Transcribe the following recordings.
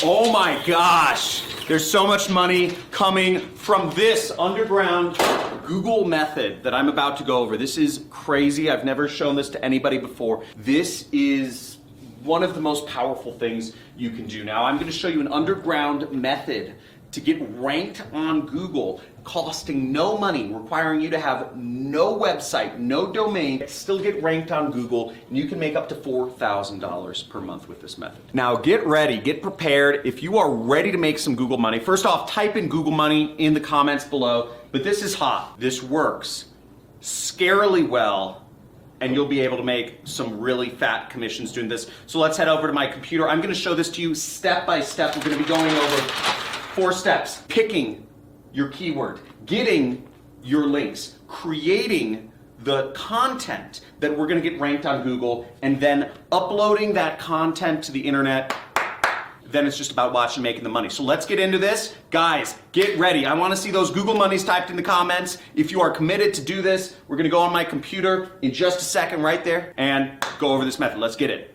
Oh my gosh, there's so much money coming from this underground Google method that I'm about to go over. This is crazy. I've never shown this to anybody before. This is one of the most powerful things you can do. Now, I'm going to show you an underground method to get ranked on Google, costing no money, requiring you to have no website, no domain, still get ranked on Google, and you can make up to $4,000 per month with this method. Now get ready, get prepared. If you are ready to make some Google money, first off, type in Google money in the comments below, but this is hot. This works scarily well, and you'll be able to make some really fat commissions doing this. So let's head over to my computer. I'm gonna show this to you step by step. We're gonna be going over 4 steps: picking your keyword, getting your links, creating the content that we're gonna get ranked on Google, and then uploading that content to the internet. Then it's just about watching and making the money. So let's get into this. Guys, get ready. I wanna see those Google monies typed in the comments. If you are committed to do this, we're gonna go on my computer in just a second right there and go over this method. Let's get it.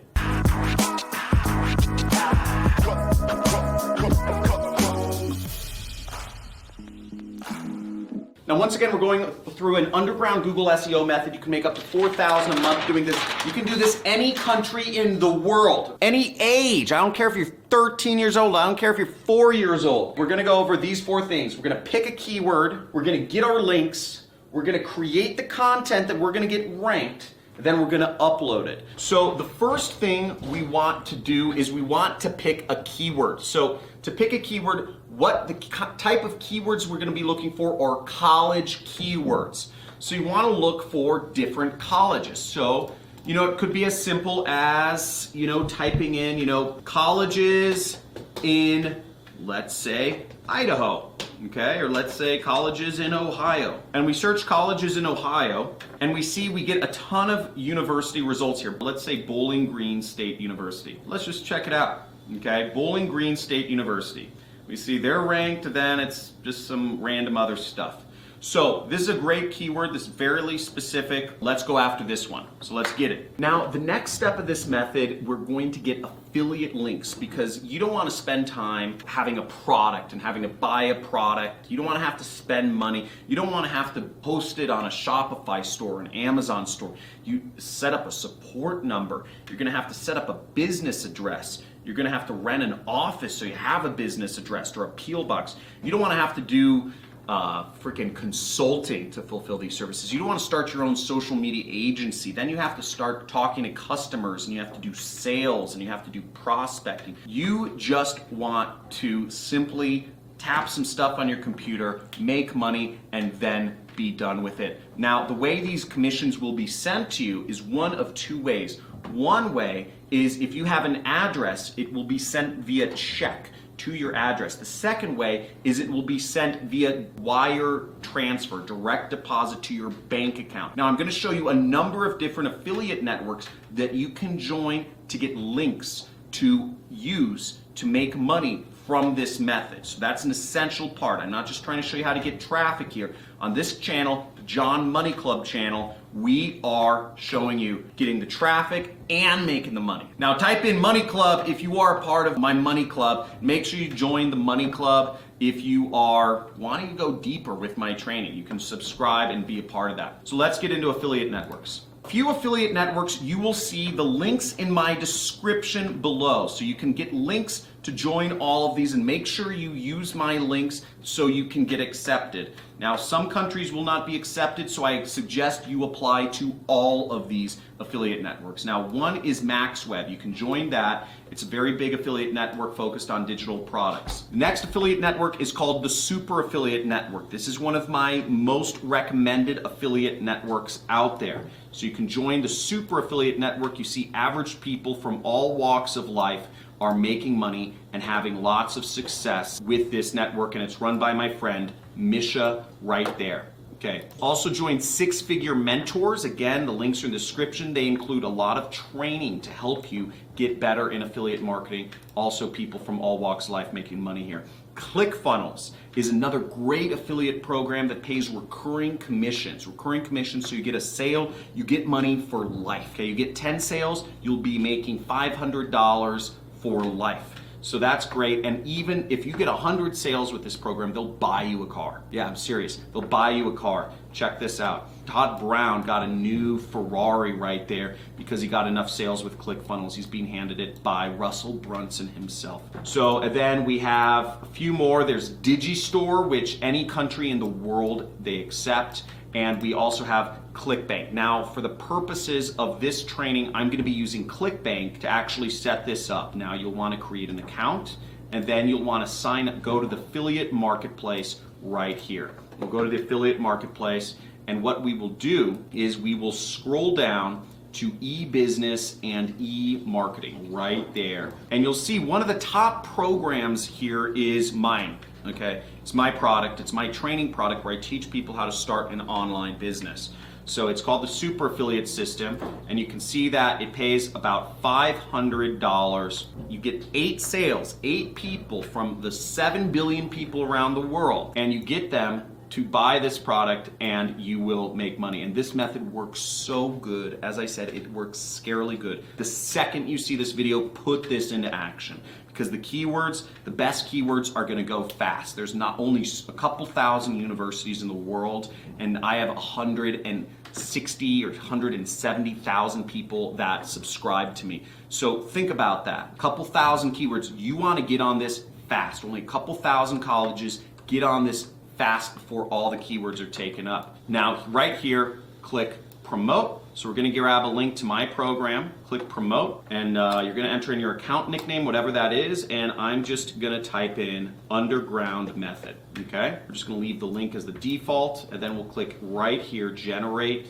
Now, once again, we're going through an underground Google SEO method. You can make up to $4,000 a month doing this. You can do this any country in the world, any age. I don't care if you're 13 years old. I don't care if you're 4 years old. We're gonna go over these 4 things. We're gonna pick a keyword. We're gonna get our links. We're gonna create the content that we're gonna get ranked. Then we're gonna upload it. So the first thing we want to do is we want to pick a keyword. So to pick a keyword, what the type of keywords we're gonna be looking for are college keywords. So you wanna look for different colleges. So, it could be as simple as, typing in, colleges in, let's say, Idaho, okay? Or let's say colleges in Ohio. And we search colleges in Ohio, and we see we get a ton of university results here. Let's say Bowling Green State University. Let's just check it out, okay? Bowling Green State University. We see they're ranked, then it's just some random other stuff. So this is a great keyword, this is very specific. Let's go after this one. So let's get it. Now, the next step of this method, we're going to get affiliate links, because you don't want to spend time having a product and having to buy a product. You don't want to have to spend money. You don't want to have to post it on a Shopify store, an Amazon store. You set up a support number. You're going to have to set up a business address. You're gonna have to rent an office so you have a business address or a P.O. box. You don't wanna have to do freaking consulting to fulfill these services. You don't wanna start your own social media agency. Then you have to start talking to customers, and you have to do sales, and you have to do prospecting. You just want to simply tap some stuff on your computer, make money, and then be done with it. Now, the way these commissions will be sent to you is one of 2 ways. One way is if you have an address, it will be sent via check to your address. The second way is it will be sent via wire transfer, direct deposit to your bank account. Now, I'm going to show you a number of different affiliate networks that you can join to get links to use to make money from this method. So that's an essential part. I'm not just trying to show you how to get traffic here. On this channel, the John Money Club channel, we are showing you getting the traffic and making the money. Now type in Money Club if you are a part of my Money Club. Make sure you join the Money Club. If you are wanting to go deeper with my training, you can subscribe and be a part of that. So let's get into affiliate networks. Few affiliate networks, you will see the links in my description below. So you can get links to join all of these, and make sure you use my links so you can get accepted. Now, some countries will not be accepted, so I suggest you apply to all of these affiliate networks. Now, one is MaxWeb. You can join that. It's a very big affiliate network focused on digital products. The next affiliate network is called the Super Affiliate Network. This is one of my most recommended affiliate networks out there. So you can join the Super Affiliate Network. You see average people from all walks of life are making money and having lots of success with this network, and it's run by my friend Misha right there. Okay. Also join 6-Figure Mentors. Again, the links are in the description. They include a lot of training to help you get better in affiliate marketing. Also, people from all walks of life making money here. ClickFunnels is another great affiliate program that pays recurring commissions. Recurring commissions, so you get a sale, you get money for life. Okay, you get 10 sales, you'll be making $500 for life. So that's great. And even if you get 100 sales with this program, they'll buy you a car. Yeah, I'm serious. They'll buy you a car. Check this out. Todd Brown got a new Ferrari right there because he got enough sales with ClickFunnels. He's being handed it by Russell Brunson himself. So and then we have a few more. There's Digistore, which any country in the world they accept. And we also have ClickBank. Now, for the purposes of this training, I'm gonna be using ClickBank to actually set this up. Now, you'll wanna create an account, and then you'll wanna sign up, go to the affiliate marketplace right here. We'll go to the affiliate marketplace, and what we will do is we will scroll down to e-business and e-marketing right there. And you'll see one of the top programs here is mine, okay? It's my product, it's my training product where I teach people how to start an online business. So it's called the Super Affiliate System, and you can see that it pays about $500. You get 8 sales, 8 people from the 7 billion people around the world, and you get them to buy this product and you will make money. And this method works so good. As I said, it works scarily good. The second you see this video, put this into action, because the keywords, the best keywords are gonna go fast. There's not only a couple thousand universities in the world, and I have 160 or 170,000 people that subscribe to me. So think about that. A couple thousand keywords. You wanna get on this fast. Only a couple thousand colleges get on this fast before all the keywords are taken up. Now, right here, click promote. So we're gonna grab a link to my program, click promote, and you're gonna enter in your account nickname, whatever that is, and I'm just gonna type in underground method, okay? We're just gonna leave the link as the default, and then we'll click right here, generate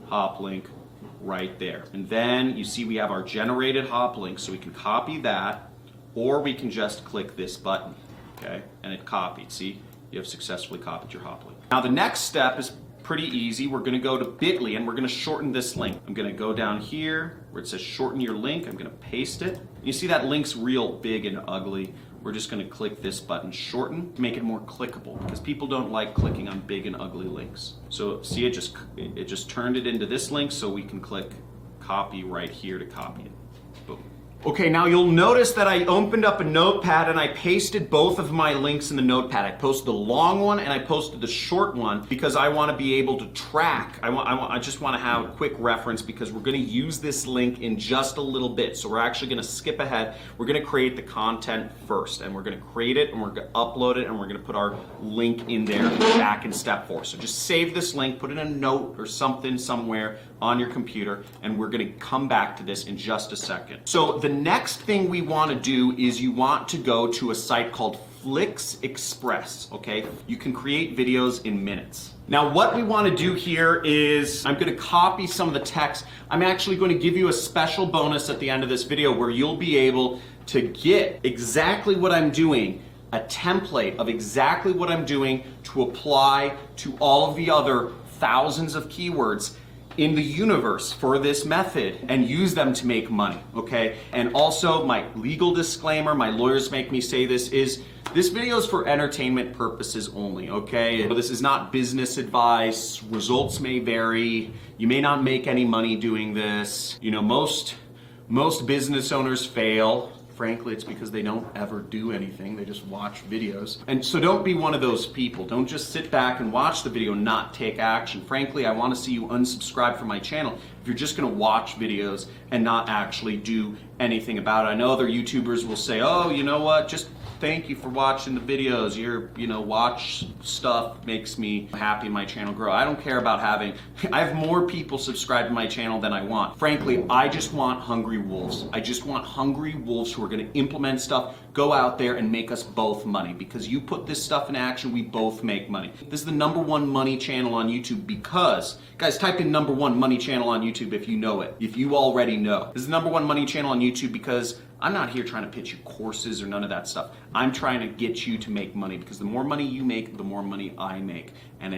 hop link right there. And then you see we have our generated hop link, so we can copy that, or we can just click this button, okay? And it copied, see? You have successfully copied your hop link. Now the next step is pretty easy. We're gonna go to bit.ly and we're gonna shorten this link. I'm gonna go down here where it says shorten your link. I'm gonna paste it. You see that link's real big and ugly. We're just gonna click this button, shorten, to make it more clickable, because people don't like clicking on big and ugly links. So see, it just turned it into this link, so we can click copy right here to copy it. Boom. Okay, now you'll notice that I opened up a notepad and I pasted both of my links in the notepad. I posted the long one and I posted the short one because I want to be able to track. I just want to have a quick reference because we're going to use this link in just a little bit. So we're actually going to skip ahead. We're going to create the content first, and we're going to create it and we're going to upload it and we're going to put our link in there back in step 4. So just save this link, put it in a note or something somewhere on your computer, and we're going to come back to this in just a second. So the next thing we want to do is you want to go to a site called Flix Express, okay? You can create videos in minutes. Now what we want to do here is I'm going to copy some of the text. I'm actually going to give you a special bonus at the end of this video where you'll be able to get exactly what I'm doing, a template of exactly what I'm doing to apply to all of the other thousands of keywords in the universe for this method and use them to make money, okay? And also my legal disclaimer, my lawyers make me say this, is this video is for entertainment purposes only, okay? This is not business advice. Results may vary. You may not make any money doing this. You know, most business owners fail. Frankly, it's because they don't ever do anything. They just watch videos. And so don't be one of those people. Don't just sit back and watch the video and not take action. Frankly, I want to see you unsubscribe from my channel if you're just going to watch videos and not actually do anything about it. I know other YouTubers will say, oh, you know what, just thank you for watching the videos. Watch stuff makes me happy, my channel grow. I don't care about I have more people subscribe to my channel than I want. Frankly, I just want hungry wolves. I just want hungry wolves who are gonna implement stuff, go out there and make us both money, because you put this stuff in action, we both make money. This is the #1 money channel on YouTube because, guys, type in #1 money channel on YouTube if you know it, if you already know. This is the #1 money channel on YouTube because I'm not here trying to pitch you courses or none of that stuff. I'm trying to get you to make money, because the more money you make, the more money I make. And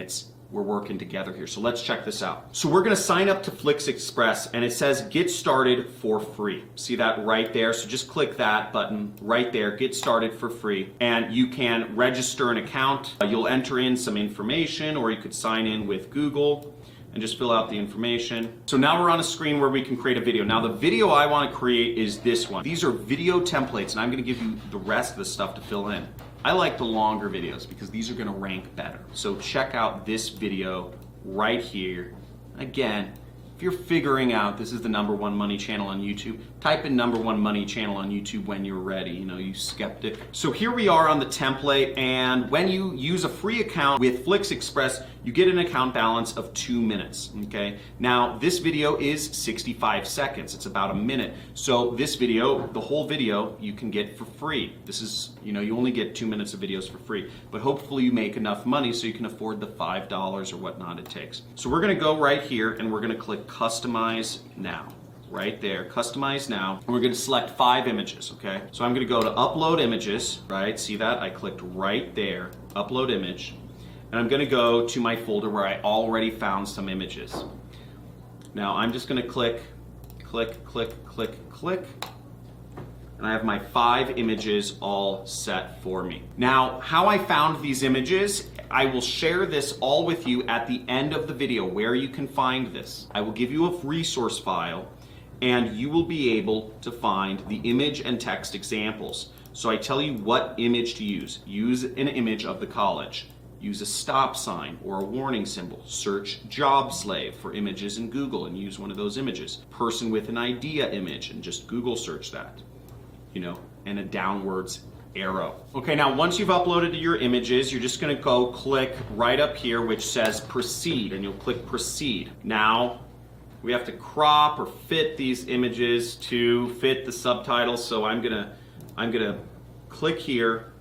we're working together here. So let's check this out. So we're gonna sign up to Flix Express, and it says get started for free. See that right there? So just click that button right there, get started for free. And you can register an account. You'll enter in some information, or you could sign in with Google. and just fill out the information. So now we're on a screen where we can create a video. Now the video I want to create is this one. These are video templates, and I'm going to give you the rest of the stuff to fill in. I like the longer videos because these are going to rank better. So check out this video right here. Again, if you're figuring out this is the #1 money channel on YouTube, type in #1 money channel on YouTube when you're ready, you skeptic. So here we are on the template, and when you use a free account with Flix Express, you get an account balance of 2 minutes, okay? Now, this video is 65 seconds. It's about a minute. So this video, the whole video, you can get for free. This is, you only get 2 minutes of videos for free, but hopefully you make enough money so you can afford the $5 or whatnot it takes. So we're gonna go right here and we're gonna click Customize Now. Right there, Customize Now, and we're gonna select 5 images, okay? So I'm gonna go to Upload Images, right? See that? I clicked right there, Upload Image, and I'm gonna go to my folder where I already found some images. Now I'm just gonna click, click, click, click, click, and I have my 5 images all set for me. Now, how I found these images, I will share this all with you at the end of the video where you can find this. I will give you a resource file, and you will be able to find the image and text examples. So I tell you what image to use. Use an image of the college. Use a stop sign or a warning symbol. Search job slave for images in Google and use one of those images. Person with an idea image, and just Google search that, and a downwards arrow. Okay, now once you've uploaded your images, you're just gonna go click right up here which says proceed, and you'll click proceed. Now, we have to crop or fit these images to fit the subtitles, so I'm gonna click here.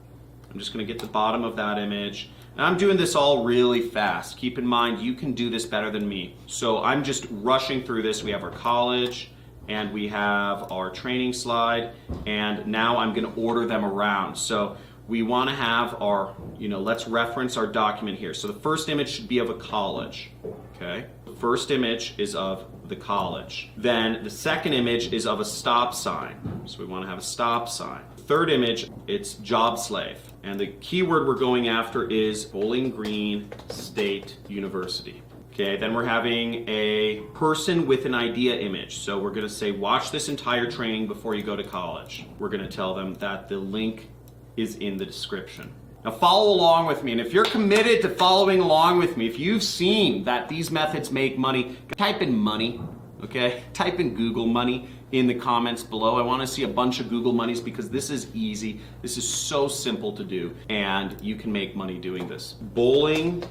I'm just gonna get the bottom of that image. And I'm doing this all really fast. Keep in mind, you can do this better than me. So I'm just rushing through this. We have our college, and we have our training slide, and now I'm gonna order them around. So we wanna have our, let's reference our document here. So the first image should be of a college, okay? The first image is of the college. Then the second image is of a stop sign. So we wanna have a stop sign. Third image, it's job slave. And the keyword we're going after is Bowling Green State University. Okay, then we're having a person with an idea image. So we're gonna say, watch this entire training before you go to college. We're gonna tell them that the link is in the description. Now follow along with me, and if you're committed to following along with me, if you've seen that these methods make money, type in money, okay? Type in Google money in the comments below. I wanna see a bunch of Google monies because this is easy. This is so simple to do, and you can make money doing this. Bowling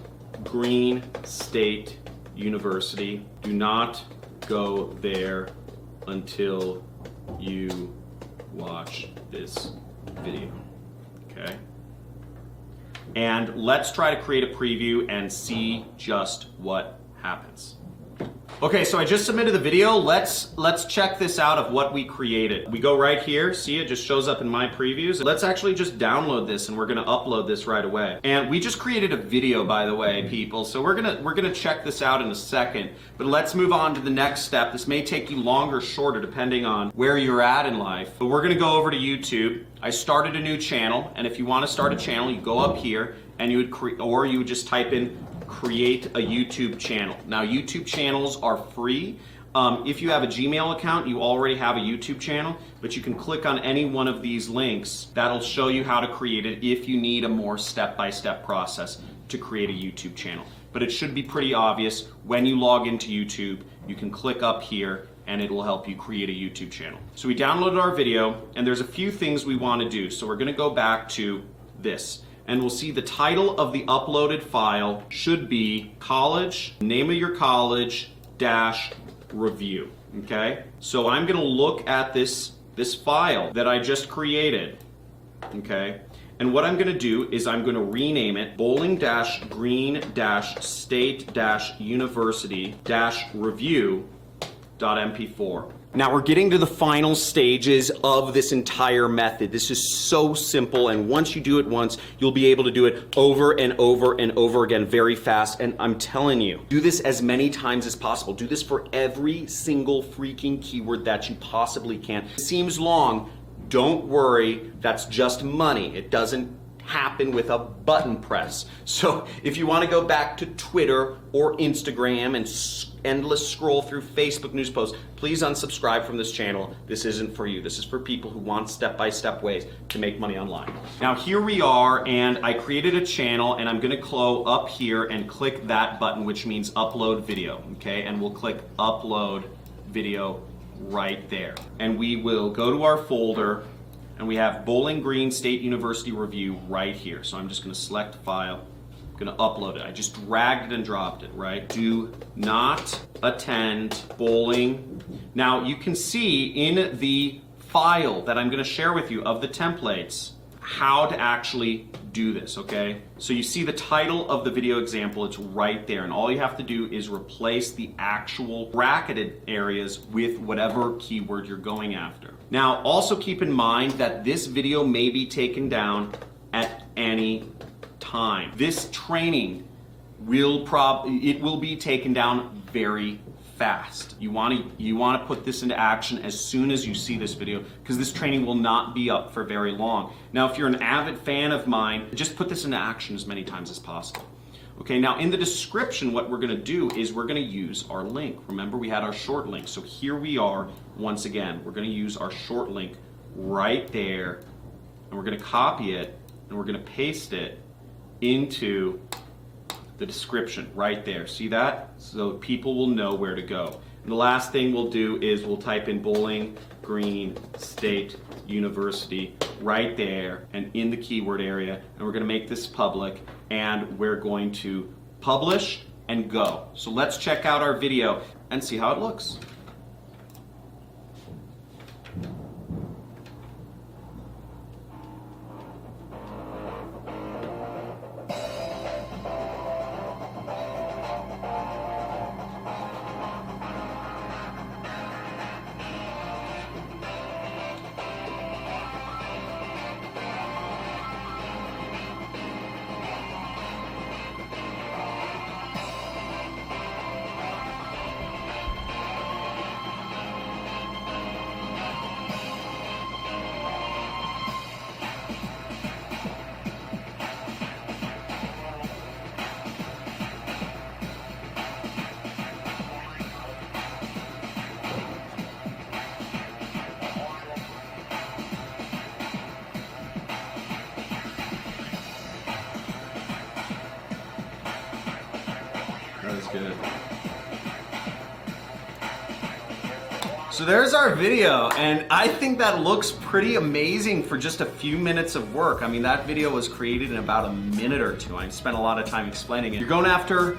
Green State University. Do not go there until you watch this video, okay? And let's try to create a preview and see just what happens. Okay, so I just submitted the video. Let's check this out of what we created. We go right here, see it just shows up in my previews. Let's actually just download this and we're gonna upload this right away. And we just created a video, by the way, people. So we're gonna check this out in a second, but let's move on to the next step. This may take you longer or shorter depending on where you're at in life. But we're gonna go over to YouTube. I started a new channel, and if you wanna start a channel, you go up here and you would just type in create a YouTube channel. Now, YouTube channels are free. If you have a Gmail account, you already have a YouTube channel, but you can click on any one of these links. That'll show you how to create it if you need a more step-by-step process to create a YouTube channel. But it should be pretty obvious. When you log into YouTube, you can click up here and it will help you create a YouTube channel. So we downloaded our video, and there's a few things we want to do. So we're gonna go back to this. And we'll see the title of the uploaded file should be college, name of your college, -review, okay? So I'm gonna look at this file that I just created, okay? And what I'm gonna do is I'm gonna rename it bowling-green-state-university-review.mp4. Now we're getting to the final stages of this entire method. This is so simple, and once you do it once, you'll be able to do it over and over and over again very fast. And I'm telling you, do this as many times as possible. Do this for every single freaking keyword that you possibly can. It seems long. Don't worry, that's just money. It doesn't happen with a button press. So if you want to go back to Twitter or Instagram and endless scroll through Facebook news posts, please unsubscribe from this channel. This isn't for you. This is for people who want step-by-step ways to make money online. Now here we are, and I created a channel, and I'm going to go up here and click that button, which means upload video, okay? And we'll click upload video right there. And we will go to our folder, and we have Bowling Green State University review right here. So I'm just going to select file, I'm going to upload it. I just dragged it and dropped it, right? Do not attend bowling. Now you can see in the file that I'm going to share with you of the templates how to actually do this, okay? So you see the title of the video example, it's right there, and all you have to do is replace the actual bracketed areas with whatever keyword you're going after. Now, also keep in mind that this video may be taken down at any time. This training will be taken down very fast. You want to put this into action as soon as you see this video, because this training will not be up for very long. Now, if you're an avid fan of mine, just put this into action as many times as possible. Okay, now in the description, what we're going to do is we're going to use our link. Remember, we had our short link. So here we are once again. We're going to use our short link right there, and we're going to copy it, and we're going to paste it into the description right there. See that? So people will know where to go. And the last thing we'll do is we'll type in Bowling Green State University right there and in the keyword area, and we're going to make this public, and we're going to publish and go. So let's check out our video and see how it looks. That was good. So there's our video, and I think that looks pretty amazing for just a few minutes of work. I mean, that video was created in about a minute or two. I spent a lot of time explaining it. You're going after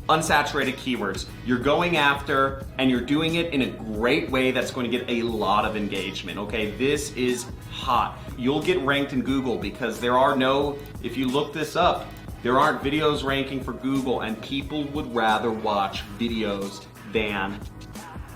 unsaturated keywords. You're going after, and you're doing it in a great way that's going to get a lot of engagement, okay? This is hot. You'll get ranked in Google because there are no, if you look this up, there aren't videos ranking for Google, and people would rather watch videos than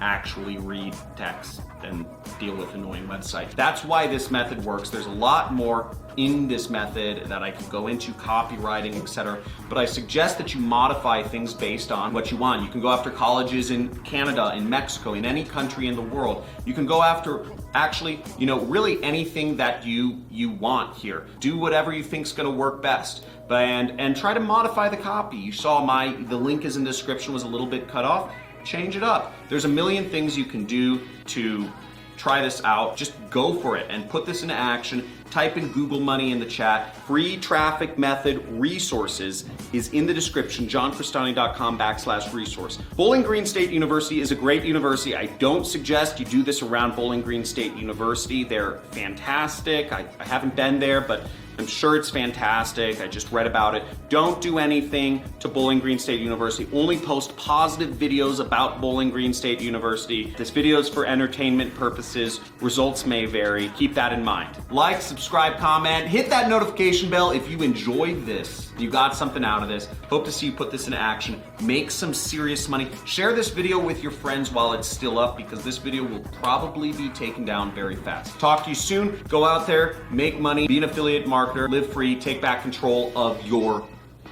actually read text and deal with annoying websites. That's why this method works. There's a lot more in this method that I could go into, copywriting, etc. But I suggest that you modify things based on what you want. You can go after colleges in Canada, in Mexico, in any country in the world. You can go after actually, really anything that you want here. Do whatever you think's gonna work best. And try to modify the copy. You saw the link is in the description was a little bit cut off. Change it up. There's a million things you can do to try this out. Just go for it and put this into action. Type in Google money in the chat. Free traffic method resources is in the description, johncrestani.com/resource. Bowling Green State University is a great university. I don't suggest you do this around Bowling Green State University. They're fantastic. I haven't been there, but I'm sure it's fantastic. I just read about it. Don't do anything to Bowling Green State University. Only post positive videos about Bowling Green State University. This video is for entertainment purposes. Results may vary. Keep that in mind. Like, subscribe, comment, hit that notification bell if you enjoyed this. You got something out of this. Hope to see you put this into action. Make some serious money. Share this video with your friends while it's still up, because this video will probably be taken down very fast. Talk to you soon. Go out there, make money, be an affiliate marketer, live free, take back control of your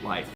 life.